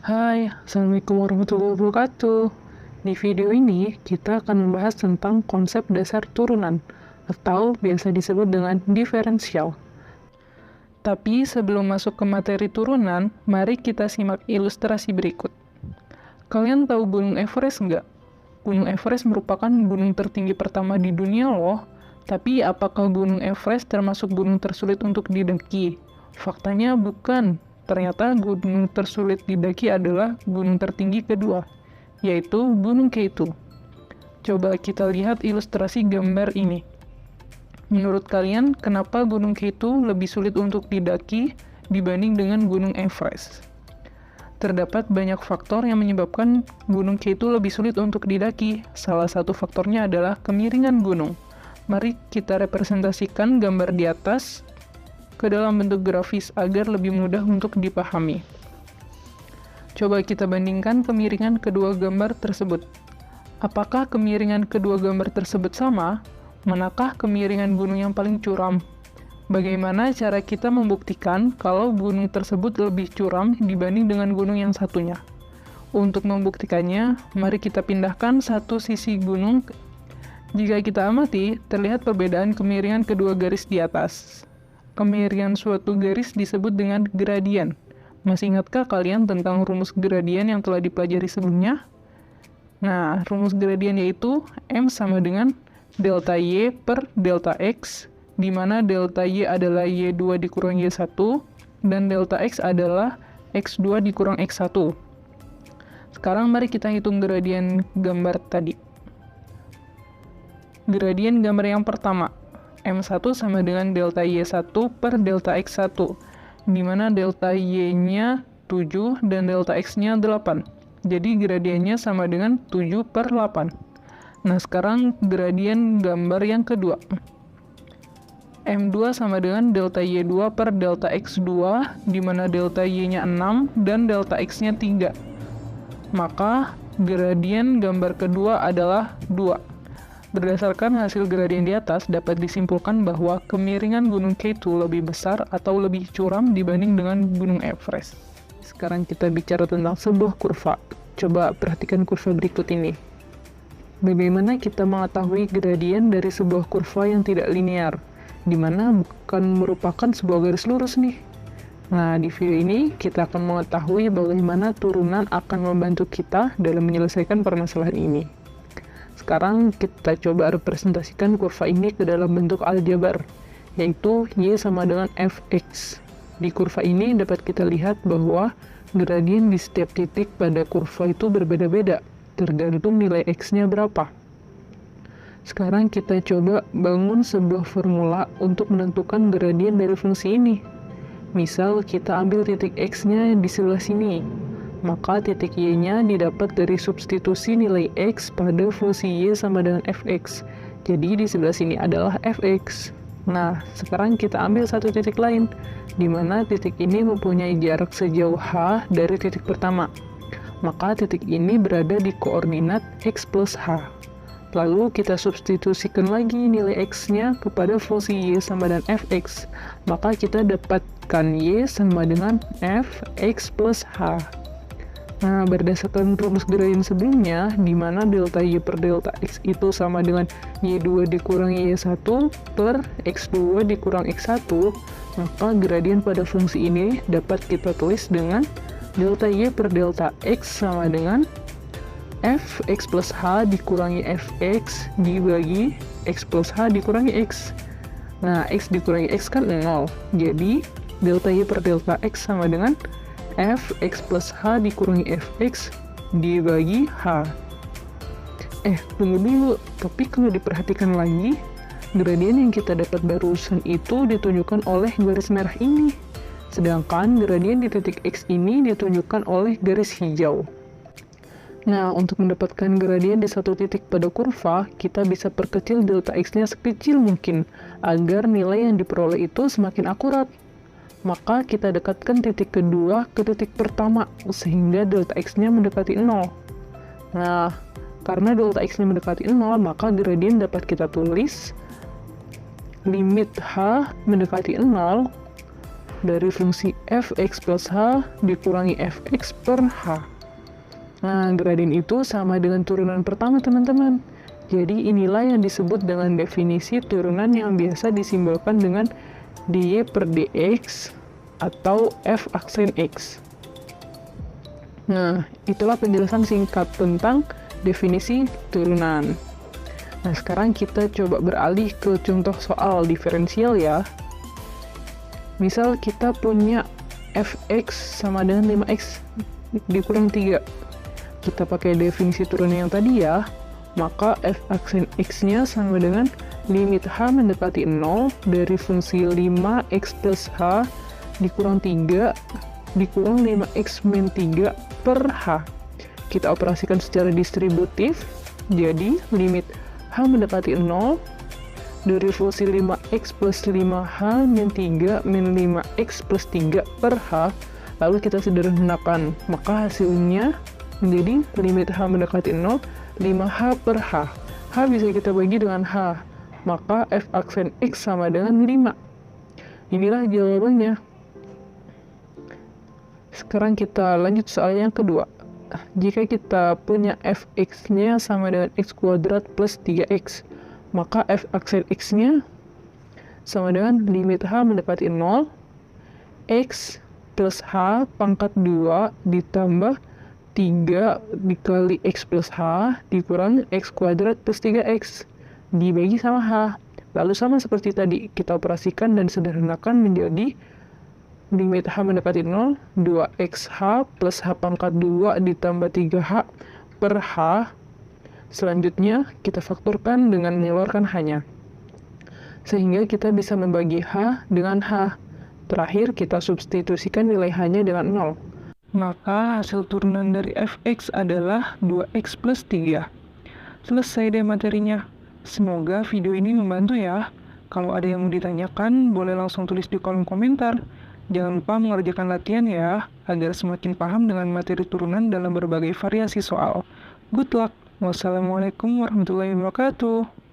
Hai, Assalamualaikum warahmatullahi wabarakatuh. Di video ini, kita akan membahas tentang konsep dasar turunan, atau biasa disebut dengan diferensial. Tapi sebelum masuk ke materi turunan, mari kita simak ilustrasi berikut. Kalian tahu Gunung Everest nggak? Gunung Everest merupakan gunung tertinggi pertama di dunia loh. Tapi apakah Gunung Everest termasuk gunung tersulit untuk didaki? Faktanya bukan. Ternyata gunung tersulit didaki adalah gunung tertinggi kedua, yaitu Gunung K2. Coba kita lihat ilustrasi gambar ini. Menurut kalian, kenapa Gunung K2 lebih sulit untuk didaki dibanding dengan Gunung Everest? Terdapat banyak faktor yang menyebabkan Gunung K2 lebih sulit untuk didaki. Salah satu faktornya adalah kemiringan gunung. Mari kita representasikan gambar di atas ke dalam bentuk grafis agar lebih mudah untuk dipahami. Coba kita bandingkan kemiringan kedua gambar tersebut. Apakah kemiringan kedua gambar tersebut sama? Manakah kemiringan gunung yang paling curam? Bagaimana cara kita membuktikan kalau gunung tersebut lebih curam dibanding dengan gunung yang satunya? Untuk membuktikannya, mari kita pindahkan satu sisi gunung. Jika kita amati, terlihat perbedaan kemiringan kedua garis di atas. Kemiringan suatu garis disebut dengan gradien. Masih ingatkah kalian tentang rumus gradien yang telah dipelajari sebelumnya? Nah, rumus gradien yaitu M sama dengan delta Y per delta X, di mana delta Y adalah Y2 dikurang Y1, dan delta X adalah X2 dikurang X1. Sekarang mari kita hitung gradien gambar tadi. Gradien gambar yang pertama, M1 sama dengan delta Y1 per delta X1, di mana delta Y-nya 7 dan delta X-nya 8. Jadi gradiennya sama dengan 7 per 8. Nah, sekarang gradien gambar yang kedua. M2 sama dengan delta Y2 per delta X2, di mana delta Y-nya 6 dan delta X-nya 3. Maka gradien gambar kedua adalah 2. Berdasarkan hasil gradien di atas, dapat disimpulkan bahwa kemiringan Gunung K2 lebih besar atau lebih curam dibanding dengan Gunung Everest. Sekarang kita bicara tentang sebuah kurva. Coba perhatikan kurva berikut ini. Bagaimana kita mengetahui gradien dari sebuah kurva yang tidak linear, di mana bukan merupakan sebuah garis lurus nih? Nah, di video ini kita akan mengetahui bagaimana turunan akan membantu kita dalam menyelesaikan permasalahan ini. Sekarang kita coba representasikan kurva ini ke dalam bentuk aljabar, yaitu Y sama dengan Fx. Di kurva ini dapat kita lihat bahwa gradien di setiap titik pada kurva itu berbeda-beda, tergantung nilai X-nya berapa. Sekarang kita coba bangun sebuah formula untuk menentukan gradien dari fungsi ini. Misal kita ambil titik X-nya di sebelah sini. Maka titik Y-nya didapat dari substitusi nilai X pada fungsi Y sama dengan Fx. Jadi di sebelah sini adalah Fx. Nah, sekarang kita ambil satu titik lain, di mana titik ini mempunyai jarak sejauh H dari titik pertama. Maka titik ini berada di koordinat X plus H. Lalu kita substitusikan lagi nilai X-nya kepada fungsi Y sama dengan Fx. Maka kita dapatkan Y sama dengan Fx plus H. Nah, berdasarkan rumus gradien sebelumnya, di mana delta Y per delta X itu sama dengan Y2 dikurang Y1 per X2 dikurang X1, maka gradien pada fungsi ini dapat kita tulis dengan delta Y per delta X sama dengan Fx plus H dikurangi Fx dibagi X plus H dikurangi X. Nah, X dikurangi X kan 0, jadi delta Y per delta X sama dengan Fx plus H dikurangi Fx dibagi H. Tunggu dulu, tapi kalau diperhatikan lagi, gradien yang kita dapat barusan itu ditunjukkan oleh garis merah ini. Sedangkan gradien di titik X ini ditunjukkan oleh garis hijau. Nah, untuk mendapatkan gradien di satu titik pada kurva, kita bisa perkecil delta X-nya sekecil mungkin, agar nilai yang diperoleh itu semakin akurat. Maka kita dekatkan titik kedua ke titik pertama, sehingga delta X-nya mendekati 0. Nah, karena delta X-nya mendekati 0, maka gradien dapat kita tulis limit H mendekati 0 dari fungsi fx plus h dikurangi fx per h. Nah, gradien itu sama dengan turunan pertama, teman-teman. Jadi inilah yang disebut dengan definisi turunan yang biasa disimbolkan dengan dy per dx atau f aksen x. Nah, itulah penjelasan singkat tentang definisi turunan. Nah, sekarang kita coba beralih ke contoh soal diferensial ya. Misal kita punya fx sama dengan 5x dikurang 3. Kita pakai definisi turunan yang tadi ya. Maka f aksen x-nya sama dengan limit h mendekati 0 dari fungsi 5x plus h dikurang 3 dikurang 5x min 3 per h. Kita operasikan secara distributif, jadi limit h mendekati 0 dari fungsi 5x plus 5h min 3 min 5x plus 3 per h, lalu kita sederhanakan, maka hasilnya menjadi limit h mendekati 0 5h per h. H bisa kita bagi dengan h, maka f aksen x sama dengan 5. Inilah jawabannya. Sekarang kita lanjut soal yang kedua. Jika kita punya fx-nya sama dengan x kuadrat plus 3x, maka f aksen x-nya sama dengan limit h mendekati 0, x plus h pangkat 2 ditambah 3 dikali x plus h dikurang x kuadrat plus 3x dibagi sama h. Lalu sama seperti tadi, kita operasikan dan sederhanakan menjadi limit h mendekati 0, 2xh plus h pangkat 2 ditambah 3h per h. Selanjutnya, kita faktorkan dengan mengeluarkan h-nya. Sehingga kita bisa membagi h dengan h. Terakhir, kita substitusikan nilai h-nya dengan 0. Maka hasil turunan dari fx adalah 2x plus 3. Selesai deh materinya. Semoga video ini membantu ya. Kalau ada yang mau ditanyakan, boleh langsung tulis di kolom komentar. Jangan lupa mengerjakan latihan ya, agar semakin paham dengan materi turunan dalam berbagai variasi soal. Good luck. Wassalamualaikum warahmatullahi wabarakatuh.